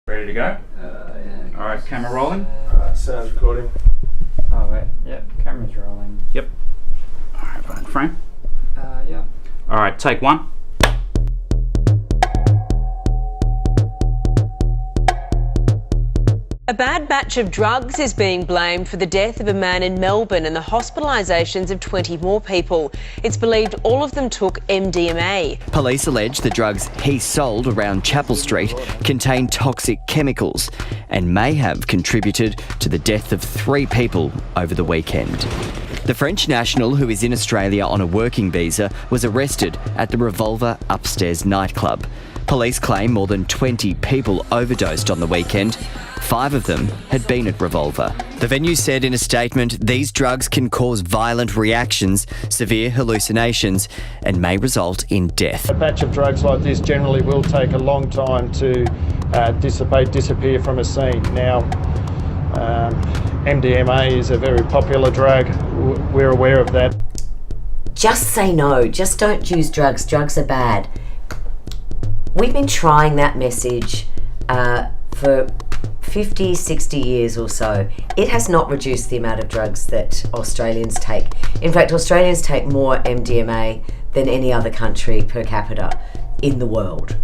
Ready to go? Yeah. Alright, camera rolling? Sound recording. Oh wait, yep, camera's rolling. Yep. Alright, roll frame. Yep. Alright, take one. A bad batch of drugs is being blamed for the death of a man in Melbourne and the hospitalisations of 20 more people. It's believed all of them took MDMA. Police allege the drugs he sold around Chapel Street contained toxic chemicals and may have contributed to the death of 3 people over the weekend. The French national, who is in Australia on a working visa, was arrested at the Revolver Upstairs nightclub. Police claim more than 20 people overdosed on the weekend. 5 of them had been at Revolver. The venue said in a statement, these drugs can cause violent reactions, severe hallucinations, and may result in death. A batch of drugs like this generally will take a long time to disappear from a scene. Now, MDMA is a very popular drug. We're aware of that. Just say no. Just don't use drugs. Drugs are bad. We've been trying that message for 50, 60 years or so. It has not reduced the amount of drugs that Australians take. In fact, Australians take more MDMA than any other country per capita in the world.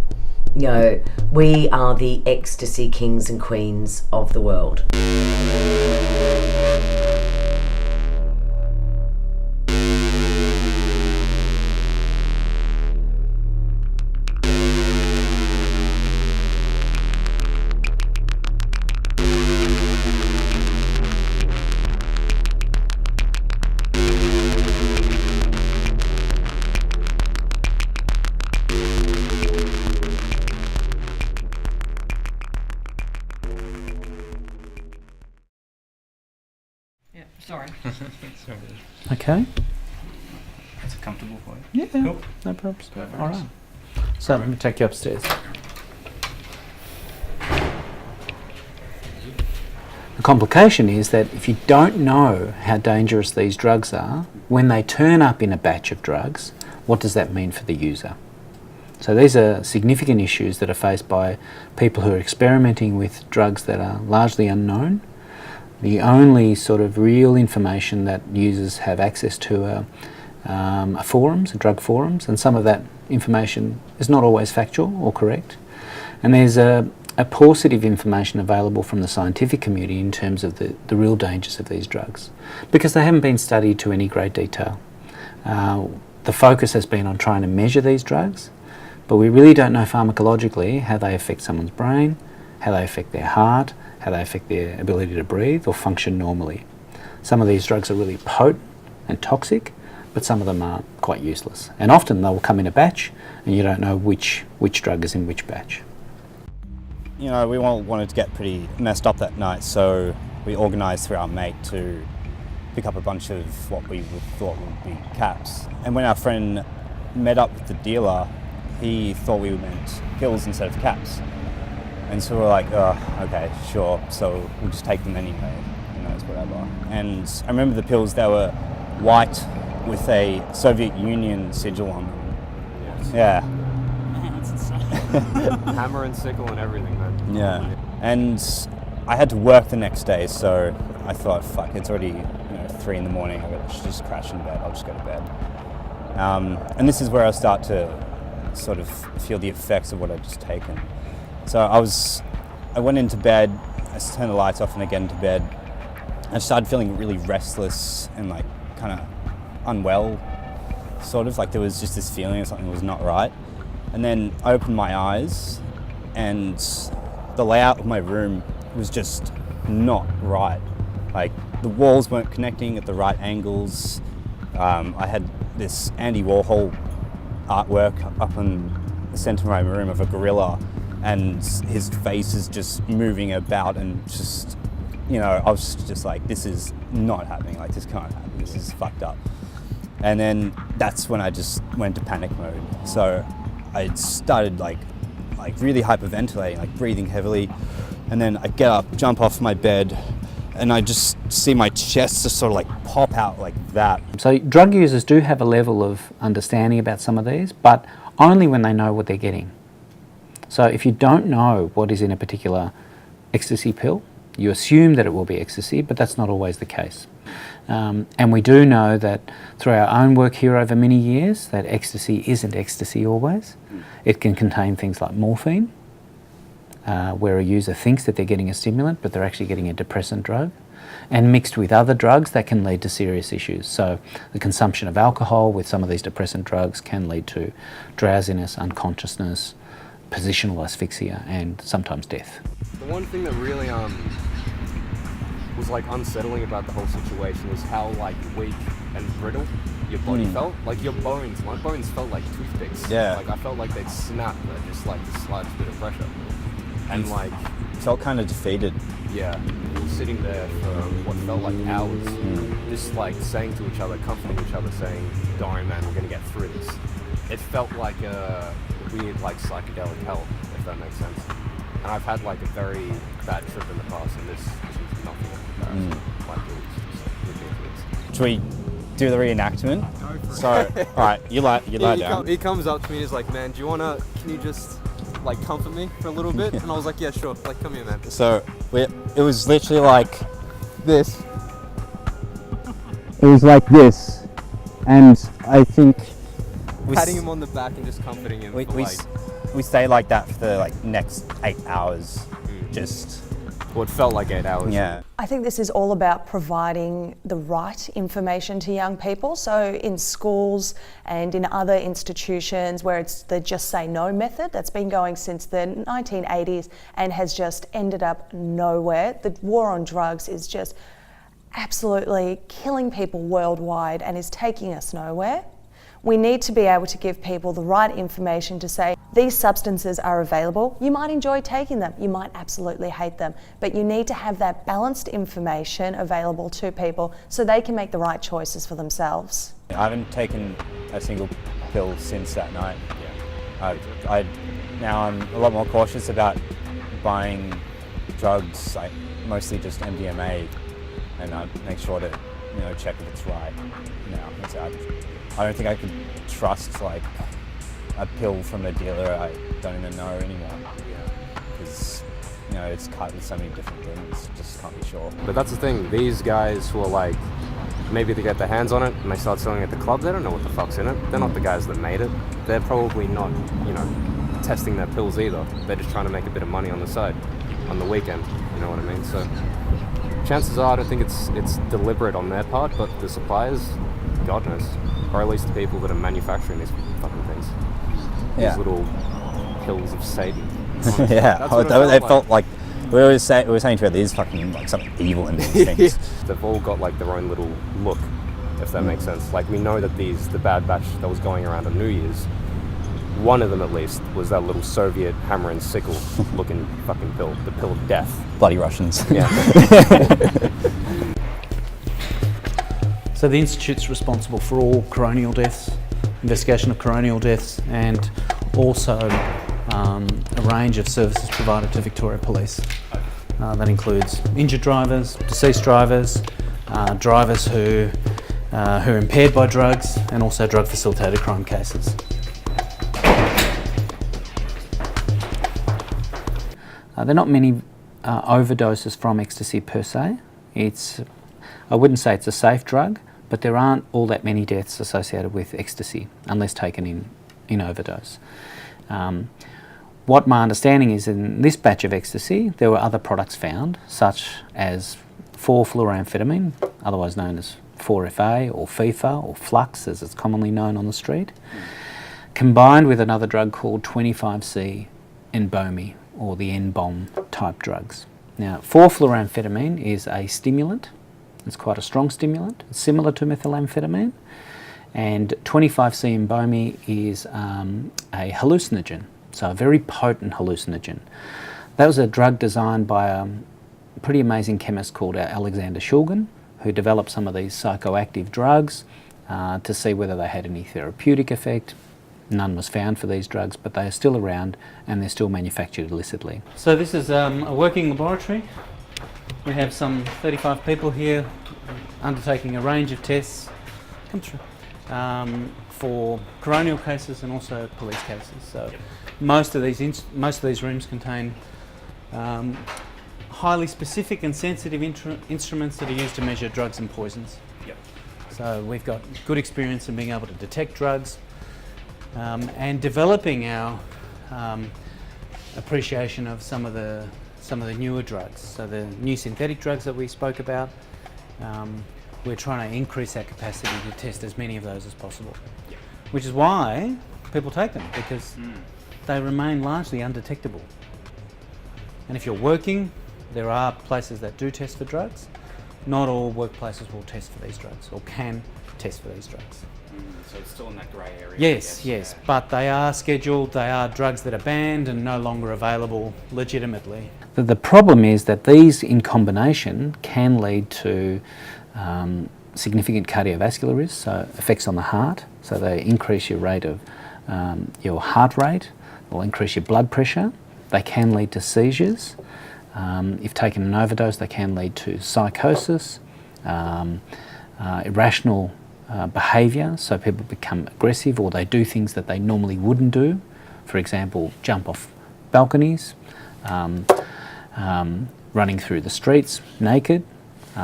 You know, we are the ecstasy kings and queens of the world. Sorry. Okay. Is it comfortable for you? Yeah. Cool. No problems. All right. So let me take you upstairs. The complication is that if you don't know how dangerous these drugs are, when they turn up in a batch of drugs, what does that mean for the user? So these are significant issues that are faced by people who are experimenting with drugs that are largely unknown. The only sort of real information that users have access to are forums, drug forums, and some of that information is not always factual or correct. And there's a paucity of information available from the scientific community in terms of the real dangers of these drugs, because they haven't been studied to any great detail. The focus has been on trying to measure these drugs, but we really don't know pharmacologically how they affect someone's brain, how they affect their heart, how they affect their ability to breathe or function normally. Some of these drugs are really potent and toxic, but some of them are quite useless. And often they will come in a batch and you don't know which drug is in which batch. You know, we all wanted to get pretty messed up that night, so we organised through our mate to pick up a bunch of what we thought would be caps. And when our friend met up with the dealer, he thought we meant pills instead of caps. And so we're like, oh, okay, sure, so we'll just take them anyway, you know, it's whatever. And I remember the pills, they were white with a Soviet Union sigil on them. Yes. Yeah. That's insane. Hammer and sickle and everything, man. Yeah. And I had to work the next day, so I thought, fuck, it's already 3 in the morning, I should just crash in bed, I'll just go to bed. And this is where I start to sort of feel the effects of what I'd just taken. So I went into bed, I turned the lights off and I get into bed. I started feeling really restless and like kind of unwell, sort of, like there was just this feeling that something was not right. And then I opened my eyes and the layout of my room was just not right. Like the walls weren't connecting at the right angles. I had this Andy Warhol artwork up in the center of my room of a gorilla, and his face is just moving about and just, I was just like, this is not happening, like this can't happen, this is fucked up. And then that's when I just went into panic mode. So I started like really hyperventilating, like breathing heavily. And then I get up, jump off my bed, and I just see my chest just sort of like pop out like that. So drug users do have a level of understanding about some of these, but only when they know what they're getting. So if you don't know what is in a particular ecstasy pill, you assume that it will be ecstasy, but that's not always the case. And we do know that through our own work here over many years that ecstasy isn't ecstasy always. It can contain things like morphine, where a user thinks that they're getting a stimulant but they're actually getting a depressant drug, and mixed with other drugs that can lead to serious issues. So the consumption of alcohol with some of these depressant drugs can lead to drowsiness, unconsciousness, positional asphyxia, and sometimes death. The one thing that really was like unsettling about the whole situation was how like weak and brittle your body felt. Like your bones, my bones felt like toothpicks. Yeah. Like I felt like they'd snap at just like the slightest bit of pressure. And like Felt kind of defeated. yeah, we were sitting there for what felt like hours, just like saying to each other, comforting each other, saying, "Don't worry, man, we're gonna get through this." It felt like a weird, like psychedelic hell, if that makes sense. And I've had like a very bad trip in the past, and this was nothing in comparison. Like it was just ridiculous. Should we do the reenactment? So, all right, you lie down. He comes up to me and he's like, "Man, can you just like comfort me for a little bit?" And I was like, "Yeah, sure. Like, come here, man." So it was literally like This. it was like this, and I think Patting him on the back and just comforting him. we for, like, we stayed like that for the like next 8 hours, just well, it felt like 8 hours. yeah. I think this is all about providing the right information to young people. So in schools and in other institutions where it's the just say no method that's been going since the 1980s and has just ended up nowhere. The war on drugs is just absolutely killing people worldwide and is taking us nowhere. We need to be able to give people the right information to say, these substances are available. You might enjoy taking them, you might absolutely hate them, but you need to have that balanced information available to people so they can make the right choices for themselves. I haven't taken a single pill since that night. Now I'm a lot more cautious about buying drugs, like mostly just MDMA, and I make sure to check if it's right. Now I don't think I could trust like a pill from a dealer I don't even know anymore, because it's cut with so many different things. Just can't be sure. But that's the thing. These guys who are like, maybe they get their hands on it and they start selling it at the club. They don't know what the fuck's in it. They're not the guys that made it. They're probably not, testing their pills either. They're just trying to make a bit of money on the side, on the weekend. You know what I mean? So chances are, I don't think it's deliberate on their part, but the suppliers, God knows, or at least the people that are manufacturing these fucking things. Yeah. These little pills of Satan. Yeah, That's what it felt like we were saying to her, there's fucking like something evil in these things. They've all got like their own little look, if that makes sense. Like we know that the Bad Batch that was going around on New Year's, one of them at least was that little Soviet hammer and sickle looking fucking pill, the pill of death. Bloody Russians. Yeah. So the Institute's responsible for all coronial deaths, investigation of coronial deaths, and also a range of services provided to Victoria Police. That includes injured drivers, deceased drivers, drivers who are impaired by drugs, and also drug facilitated crime cases. There are not many overdoses from ecstasy per se. I wouldn't say it's a safe drug, but there aren't all that many deaths associated with ecstasy unless taken in overdose. What my understanding is, in this batch of ecstasy, there were other products found, such as 4-fluoroamphetamine, otherwise known as 4FA or FIFA or Flux, as it's commonly known on the street, combined with another drug called 25C Nbomi, or the N-bomb type drugs. Now, 4-fluoroamphetamine is a stimulant. It's quite a strong stimulant. It's similar to methylamphetamine. And 25C Nbomi is a hallucinogen, so a very potent hallucinogen. That was a drug designed by a pretty amazing chemist called Alexander Shulgin, who developed some of these psychoactive drugs to see whether they had any therapeutic effect. None was found for these drugs, but they are still around and they're still manufactured illicitly. So this is a working laboratory. We have some 35 people here undertaking a range of tests for coronial cases and also police cases. So most of these rooms contain highly specific and sensitive instruments that are used to measure drugs and poisons. Yep. So we've got good experience in being able to detect drugs and developing our appreciation of some of the newer drugs. So the new synthetic drugs that we spoke about, we're trying to increase our capacity to test as many of those as possible. Yep. Which is why people take them, because they remain largely undetectable. And if you're working, there are places that do test for drugs. Not all workplaces will test for these drugs or can test for these drugs. So it's still in that grey area. Yes, yes, but they are scheduled, they are drugs that are banned and no longer available legitimately. The problem is that these in combination can lead to significant cardiovascular risk, so effects on the heart, so they increase your rate of your heart rate, will increase your blood pressure, they can lead to seizures. If taken in overdose, they can lead to psychosis, irrational behaviour, so people become aggressive or they do things that they normally wouldn't do. For example, jump off balconies, running through the streets naked.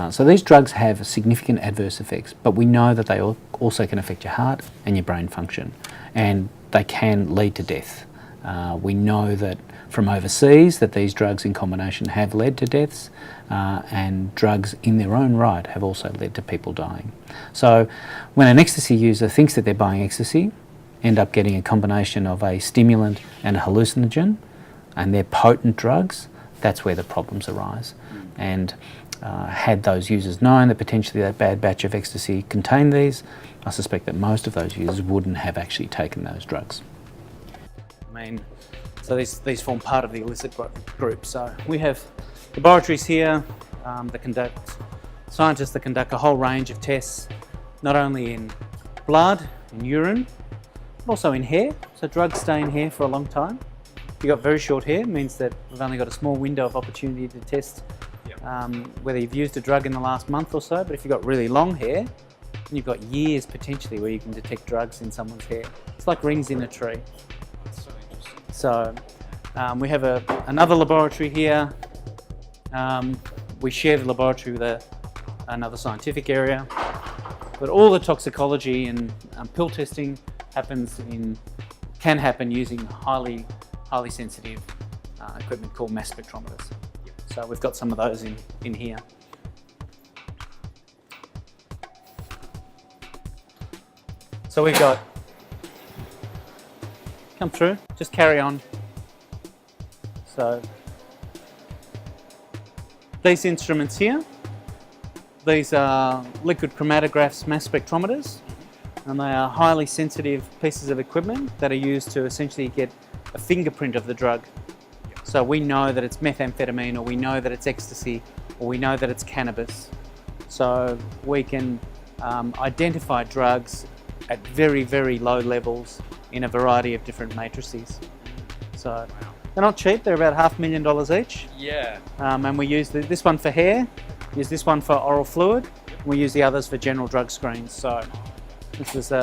So these drugs have significant adverse effects, but we know that they also can affect your heart and your brain function, and they can lead to death. We know that from overseas that these drugs in combination have led to deaths, and drugs in their own right have also led to people dying. So when an ecstasy user thinks that they're buying ecstasy, end up getting a combination of a stimulant and a hallucinogen, and they're potent drugs, that's where the problems arise. And had those users known that potentially that bad batch of ecstasy contained these, I suspect that most of those users wouldn't have actually taken those drugs. So these form part of the illicit group. So we have laboratories here that conduct, scientists that conduct a whole range of tests, not only in blood, in urine, but also in hair. So drugs stay in hair for a long time. If you've got very short hair, it means that we've only got a small window of opportunity to test whether you've used a drug in the last month or so. But if you've got really long hair, then you've got years potentially where you can detect drugs in someone's hair. It's like rings in a tree. So we have another laboratory here. We share the laboratory with another scientific area, but all the toxicology and pill testing can happen using highly sensitive equipment called mass spectrometers. So we've got some of those in here. So we've got, come through, just carry on. So these instruments here, these are liquid chromatographs mass spectrometers, and they are highly sensitive pieces of equipment that are used to essentially get a fingerprint of the drug. So we know that it's methamphetamine, or we know that it's ecstasy, or we know that it's cannabis. So we can identify drugs at very, very low levels in a variety of different matrices. So they're not cheap, they're about $500,000 each. Yeah. And we use this one for hair, use this one for oral fluid, and we use the others for general drug screens. So this is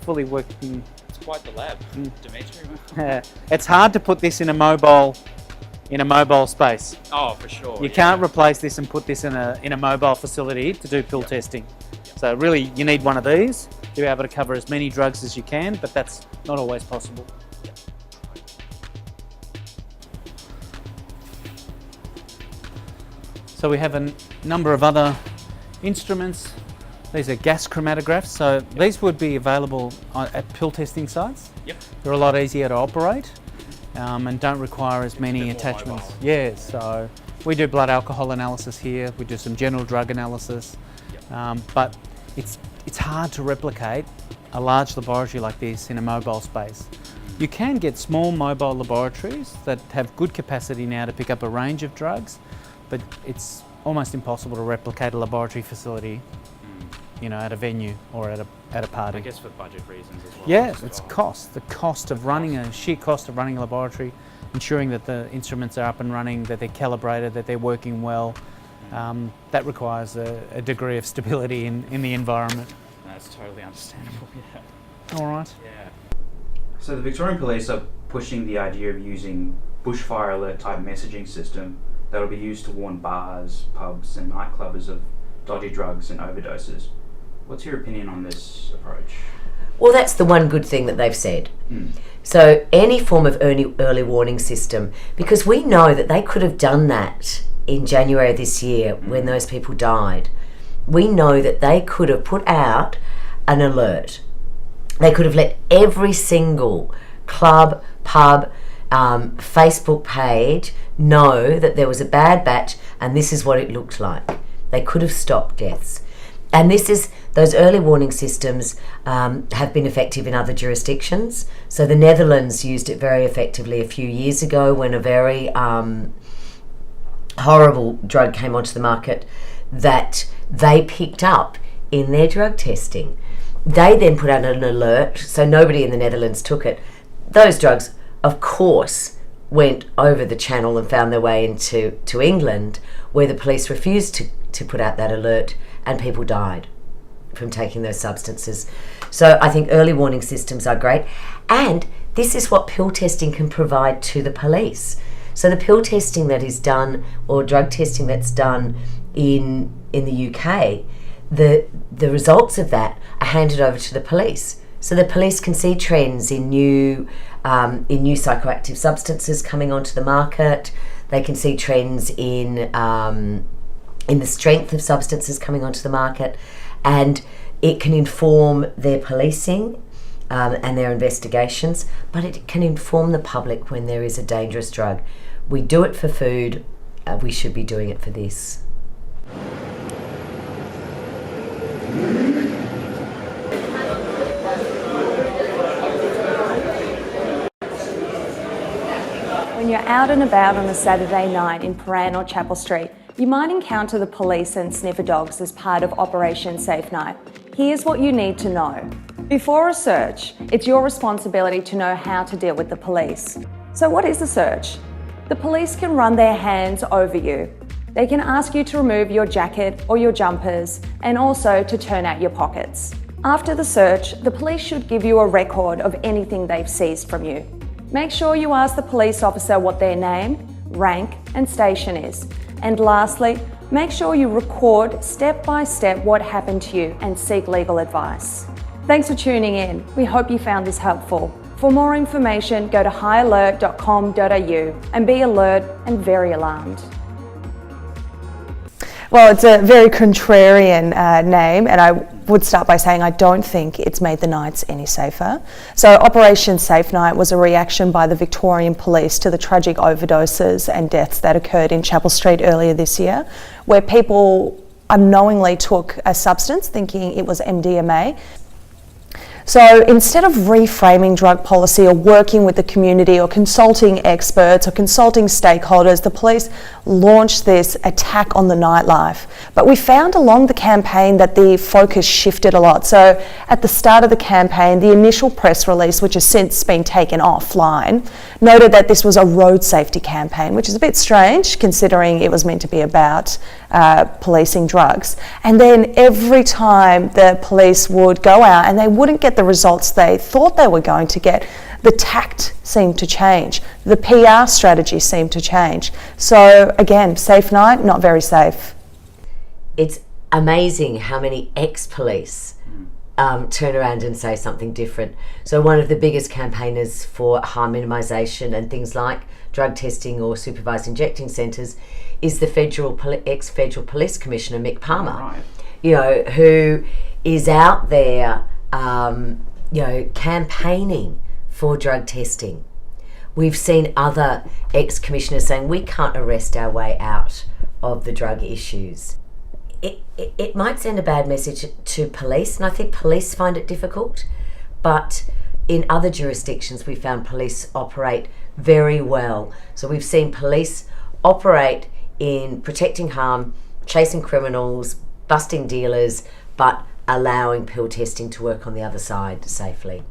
fully working. It's quite the lab, Dimitri. It's hard to put this in a mobile space. Oh, for sure. You can't replace this and put this in a mobile facility to do pill testing. So really, you need one of these to be able to cover as many drugs as you can, but that's not always possible. So we have a number of other instruments. These are gas chromatographs, so these would be available at pill testing sites. Yep. They're a lot easier to operate and don't require as many attachments. mobile. Yeah, so we do blood alcohol analysis here, we do some general drug analysis, but it's hard to replicate a large laboratory like this in a mobile space. You can get small mobile laboratories that have good capacity now to pick up a range of drugs, but it's almost impossible to replicate a laboratory facility, you know, at a venue or at a party. I guess for budget reasons as well. Yeah, it's cost. The cost of running sheer cost of running a laboratory, ensuring that the instruments are up and running, that they're calibrated, that they're working well. That requires a degree of stability in the environment. That's totally understandable. Yeah. All right. Yeah. So the Victorian Police are pushing the idea of using bushfire alert type messaging system that'll be used to warn bars, pubs and nightclubbers of dodgy drugs and overdoses. What's your opinion on this approach? Well, that's the one good thing that they've said. So any form of early warning system, because we know that they could have done that in January this year when those people died. We know that they could have put out an alert. They could have let every single club, pub, Facebook page know that there was a bad batch and this is what it looked like. They could have stopped deaths. And those early warning systems have been effective in other jurisdictions. So the Netherlands used it very effectively a few years ago when a very horrible drug came onto the market that they picked up in their drug testing. They then put out an alert, so nobody in the Netherlands took it. Those drugs, of course, went over the channel and found their way into England, where the police refused to put out that alert, and people died from taking those substances. So I think early warning systems are great, and this is what pill testing can provide to the police. So the pill testing that is done, or drug testing that's done in the UK, the results of that are handed over to the police. So the police can see trends in new psychoactive substances coming onto the market. They can see trends in the strength of substances coming onto the market, and it can inform their policing and their investigations, but it can inform the public when there is a dangerous drug. We do it for food, we should be doing it for this. When you're out and about on a Saturday night in Prahran or Chapel Street, you might encounter the police and sniffer dogs as part of Operation Safe Night. Here's what you need to know. Before a search, it's your responsibility to know how to deal with the police. So what is a search? The police can run their hands over you. They can ask you to remove your jacket or your jumpers, and also to turn out your pockets. After the search, the police should give you a record of anything they've seized from you. Make sure you ask the police officer what their name, rank and station is. And lastly, make sure you record step by step what happened to you and seek legal advice. Thanks for tuning in. We hope you found this helpful. For more information, go to highalert.com.au and be alert and very alarmed. Well, it's a very contrarian name, and I would start by saying I don't think it's made the nights any safer. So Operation Safe Night was a reaction by the Victorian Police to the tragic overdoses and deaths that occurred in Chapel Street earlier this year, where people unknowingly took a substance thinking it was MDMA. So instead of reframing drug policy or working with the community or consulting experts or consulting stakeholders, the police launched this attack on the nightlife. But we found along the campaign that the focus shifted a lot. So at the start of the campaign, the initial press release, which has since been taken offline, noted that this was a road safety campaign, which is a bit strange considering it was meant to be about policing drugs. And then every time the police would go out and they wouldn't get the results they thought they were going to get, the tact seemed to change. The PR strategy seemed to change. So again, safe night, not very safe. It's amazing how many ex-police turn around and say something different. So one of the biggest campaigners for harm minimisation and things like drug testing or supervised injecting centres is the ex-Federal Police Commissioner, Mick Palmer, Right. Who is out there campaigning for drug testing. We've seen other ex-commissioners saying we can't arrest our way out of the drug issues. It might send a bad message to police, and I think police find it difficult, but in other jurisdictions we found police operate very well. So we've seen police operate in protecting harm, chasing criminals, busting dealers, but allowing pill testing to work on the other side safely.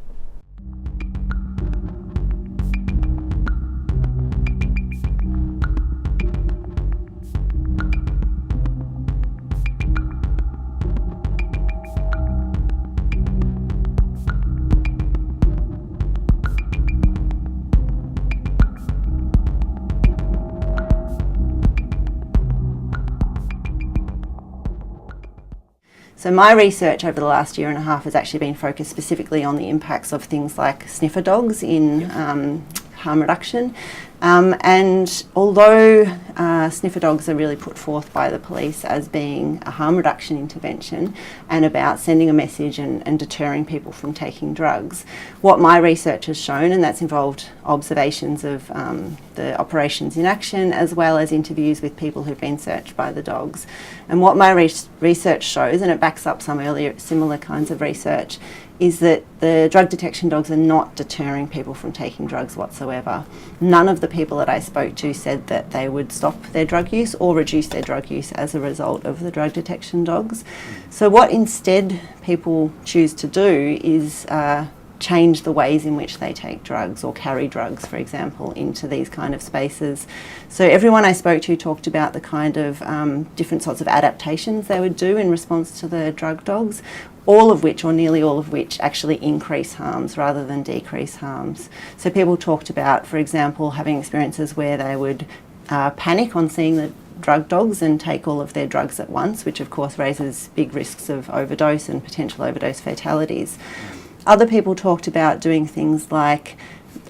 So my research over the last year and a half has actually been focused specifically on the impacts of things like sniffer dogs in harm reduction. And although sniffer dogs are really put forth by the police as being a harm reduction intervention and about sending a message and deterring people from taking drugs, what my research has shown, and that's involved observations of the operations in action as well as interviews with people who've been searched by the dogs. And what my research shows, and it backs up some earlier similar kinds of research, is that the drug detection dogs are not deterring people from taking drugs whatsoever. None of the people that I spoke to said that they would stop their drug use or reduce their drug use as a result of the drug detection dogs. So what instead people choose to do is change the ways in which they take drugs or carry drugs, for example, into these kind of spaces. So everyone I spoke to talked about the kind of different sorts of adaptations they would do in response to the drug dogs, all of which, or nearly all of which, actually increase harms rather than decrease harms. So people talked about, for example, having experiences where they would panic on seeing the drug dogs and take all of their drugs at once, which of course raises big risks of overdose and potential overdose fatalities. Other people talked about doing things like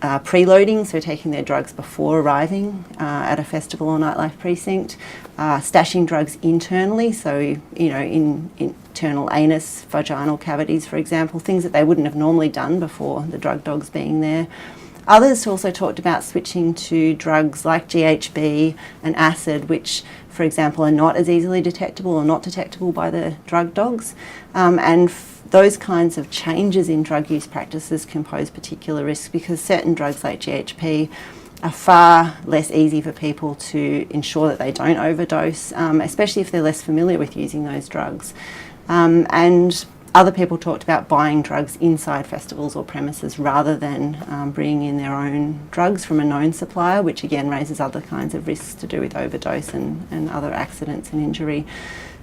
preloading, so taking their drugs before arriving at a festival or nightlife precinct, stashing drugs internally, so in internal anus, vaginal cavities, for example, things that they wouldn't have normally done before the drug dogs being there. Others also talked about switching to drugs like GHB and acid, which, for example, are not as easily detectable or not detectable by the drug dogs. Those kinds of changes in drug use practices can pose particular risks because certain drugs like GHB are far less easy for people to ensure that they don't overdose, especially if they're less familiar with using those drugs. And other people talked about buying drugs inside festivals or premises rather than bringing in their own drugs from a known supplier, which again raises other kinds of risks to do with overdose and other accidents and injury.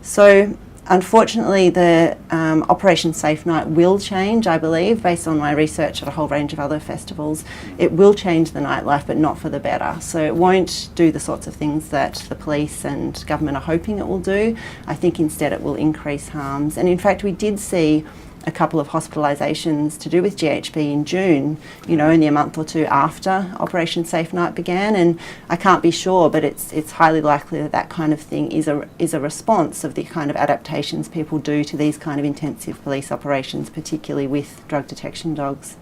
So unfortunately, the Operation Safe Night will change, I believe, based on my research at a whole range of other festivals. It will change the nightlife, but not for the better. So it won't do the sorts of things that the police and government are hoping it will do. I think instead it will increase harms. And in fact, we did see a couple of hospitalisations to do with GHB in June, only a month or two after Operation Safe Night began, and I can't be sure, but it's highly likely that that kind of thing is a response of the kind of adaptations people do to these kind of intensive police operations, particularly with drug detection dogs.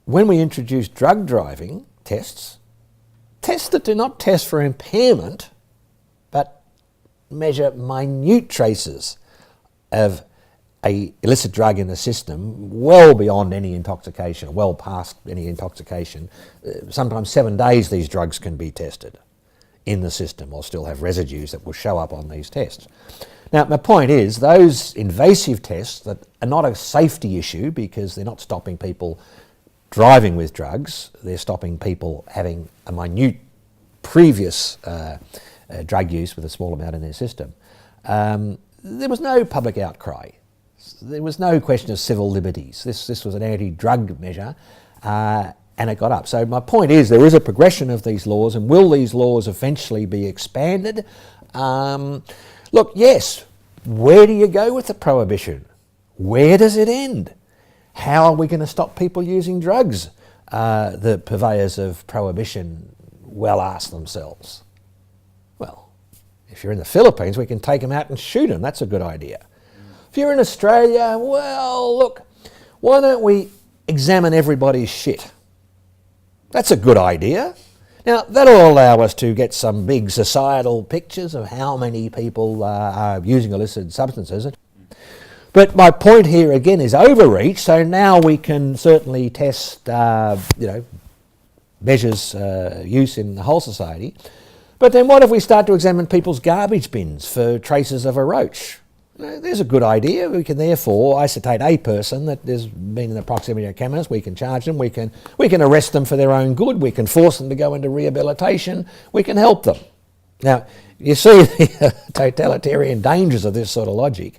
When we introduce drug driving tests that do not test for impairment, but measure minute traces of a illicit drug in the system well beyond any intoxication, well past any intoxication. Sometimes 7 days these drugs can be tested in the system or still have residues that will show up on these tests. Now, my point is those invasive tests that are not a safety issue because they're not stopping people driving with drugs, they're stopping people having a minute previous drug use with a small amount in their system. There was no public outcry. There was no question of civil liberties. This was an anti-drug measure and it got up. So my point is there is a progression of these laws, and will these laws eventually be expanded? Look, yes, where do you go with the prohibition? Where does it end? How are we going to stop people using drugs? The purveyors of prohibition well ask themselves. Well, if you're in the Philippines, we can take them out and shoot them. That's a good idea. If you're in Australia, well, look, why don't we examine everybody's shit? That's a good idea. Now, that'll allow us to get some big societal pictures of how many people are using illicit substances. But my point here again is overreach, so now we can certainly test, measures use in the whole society. But then what if we start to examine people's garbage bins for traces of a roach? There's a good idea. We can therefore isolate a person that has been in the proximity of cameras. We can charge them. We can arrest them for their own good. We can force them to go into rehabilitation. We can help them. Now, you see the totalitarian dangers of this sort of logic.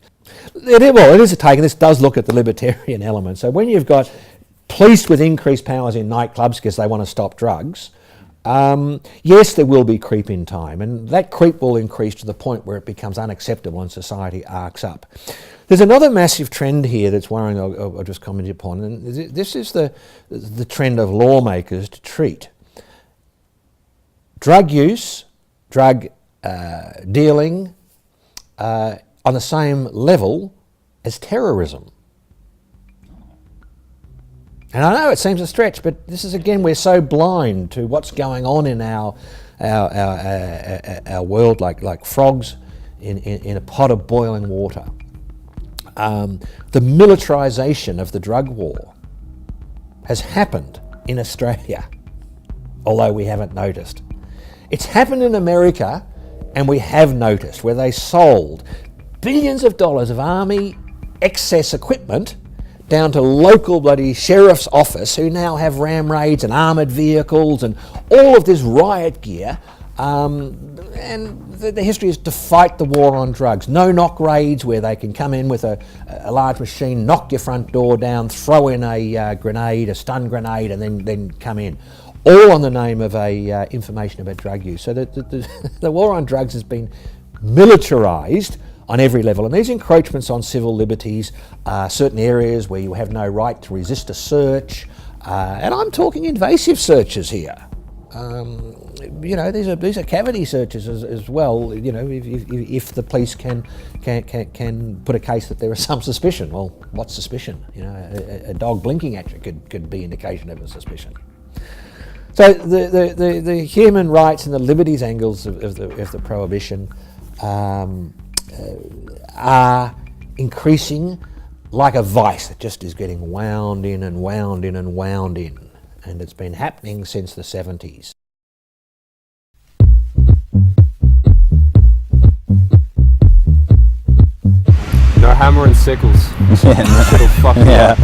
It is a take. This does look at the libertarian element. So when you've got police with increased powers in nightclubs because they want to stop drugs, Yes, there will be creep in time, and that creep will increase to the point where it becomes unacceptable and society arcs up. There's another massive trend here that's worrying I'll just comment upon, and this is the trend of lawmakers to treat drug use, drug dealing on the same level as terrorism. And I know it seems a stretch, but this is, again, we're so blind to what's going on in our world, like frogs in a pot of boiling water. The militarisation of the drug war has happened in Australia, although we haven't noticed. It's happened in America, and we have noticed, where they sold billions of dollars of army excess equipment down to local bloody sheriff's office, who now have ram raids and armoured vehicles and all of this riot gear. And the history is to fight the war on drugs. No-knock raids where they can come in with a large machine, knock your front door down, throw in a grenade, a stun grenade, and then come in. All on the name of information about drug use. So the war on drugs has been militarised on every level, and these encroachments on civil liberties, certain areas where you have no right to resist a search, and I'm talking invasive searches here. These are cavity searches as well. If the police can put a case that there is some suspicion. Well, what's suspicion? A dog blinking at you could be indication of a suspicion. So the human rights and the liberties angles of the prohibition are increasing like a vice that just is getting wound in and wound in and wound in. And it's been happening since the 70s. No hammer and sickles. Shit'll fuck me up.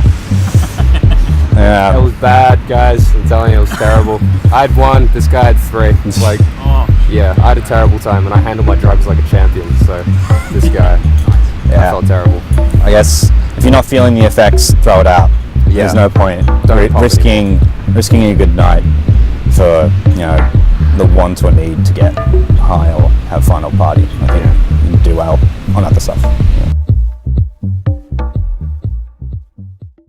Yeah. That was bad, guys. I'm telling you, it was terrible. I had 1, this guy had 3. It's like, yeah, I had a terrible time, and I handled my drugs like a champion. So, this guy, I felt terrible. I guess if you're not feeling the effects, throw it out. Yeah. There's no point Don't risking a good night for the want or need to get high or have fun or party. I think you can do well on other stuff. Yeah.